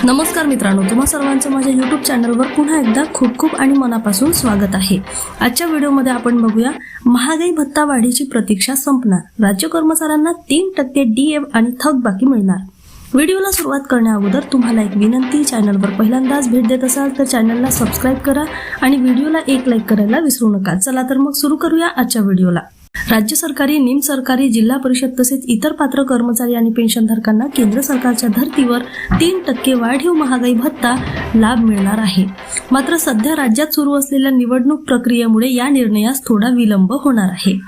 नमस्कार मित्रांनो, तुम्हा सर्वांचं माझ्या YouTube चॅनलवर पुन्हा एकदा खूप खूप आणि मनापासून स्वागत आहे। आजच्या व्हिडिओमध्ये आपण बघूया महागाई भत्ता वाढीची प्रतीक्षा संपणार, राज्य कर्मचाऱ्यांना 3% DA आणि थकबाकी मिळणार। व्हिडिओला सुरुवात करण्याअगोदर तुम्हाला एक विनंती, चॅनलवर पहिल्यांदाच भेट देत असाल तर चॅनलला सबस्क्राइब करा आणि व्हिडिओला एक लाईक करायला विसरू नका। चला तर मग सुरू करूया आजच्या व्हिडिओला। राज्य सरकारी, निमसरकारी, जिल्हा परिषद तसेच इतर पात्र कर्मचारी आणि पेन्शनधारकांना केंद्र सरकारच्या धर्तीवर 3% वाढीव महागाई भत्ता लाभ मिळणार आहे। मात्र सध्या राज्यात सुरू असलेल्या निवडणूक प्रक्रियेमुळे या निर्णयास थोडा विलंब होणार आहे।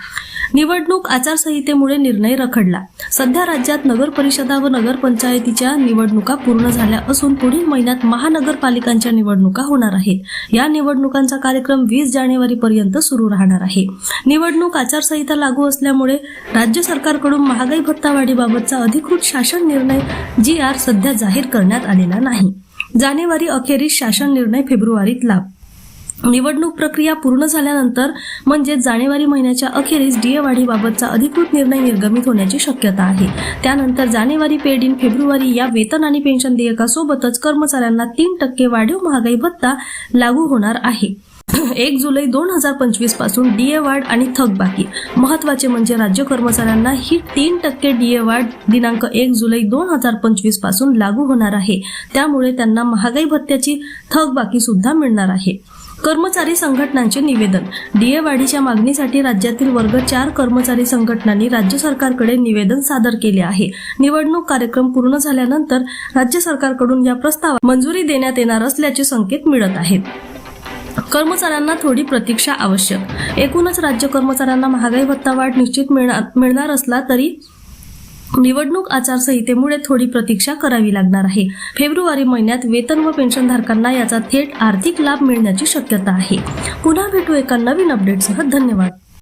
निवडणूक आचारसंहितेमुळे निर्णय रखडला। सध्या राज्यात नगर परिषदा व नगरपंचायतीच्या निवडणुका पूर्ण झाल्या असून पुढील महिन्यात महानगरपालिकांच्या निवडणुका होणार आहेत। या निवडणुकांचा कार्यक्रम 20 जानेवारीपर्यंत सुरू राहणार आहे। निवडणूक आचारसंहिता लागू असल्यामुळे राज्य सरकारकडून महागाई भत्ता वाढीबाबतचा अधिकृत शासन निर्णय GR सध्या जाहीर करण्यात आलेला नाही। जानेवारी अखेरीस शासन निर्णय, फेब्रुवारीत लाभ। निवडणूक प्रक्रिया पूर्ण झाल्यानंतर म्हणजे जानेवारी महिन्याच्या अखेरीस DA वाढीबाबतचा अधिकृत निर्णय निर्गमित होण्याची शक्यता आहे। त्यानंतर जानेवारी पेड इन फेब्रुवारी या वेतन आणि पेन्शन देयकासोबतच कर्मचाऱ्यांना 3% वाढीव महागाई भत्ता लागू होणार आहे। 1 जुलै 2025 पासून DA वाढ आणि थकबाकी। महत्त्वाचे म्हणजे राज्य कर्मचाऱ्यांना ही 3% DA वाढ दिनांक 1 जुलै 2025 पासून लागू होणार आहे। त्यामुळे त्यांना महागाई भत्त्याची थकबाकी सुद्धा मिळणार आहे। कर्मचारी संघटनांचे निवेदन। DA वाढीच्या मागणीसाठी राज्यातील वर्ग 4 कर्मचारी संघटनांनी राज्य सरकारकडे निवेदन सादर केले आहे। निवडणूक कार्यक्रम पूर्ण झाल्यानंतर राज्य सरकारकडून या प्रस्तावाला मंजुरी देण्यात येणार असल्याचे संकेत मिळत आहेत। कर्मचाऱ्यांना थोडी प्रतीक्षा आवश्यक। एकूणच राज्य कर्मचाऱ्यांना महागाई भत्ता वाढ निश्चित मिळणार असला तरी निवडणूक आचारसंहितेमुळे थोडी प्रतीक्षा करावी लागणार आहे। फेब्रुवारी महिन्यात वेतन व पेन्शनधारकांना याचा थेट आर्थिक लाभ मिळण्याची शक्यता आहे। पुन्हा भेटू एका नवीन अपडेटसह। धन्यवाद।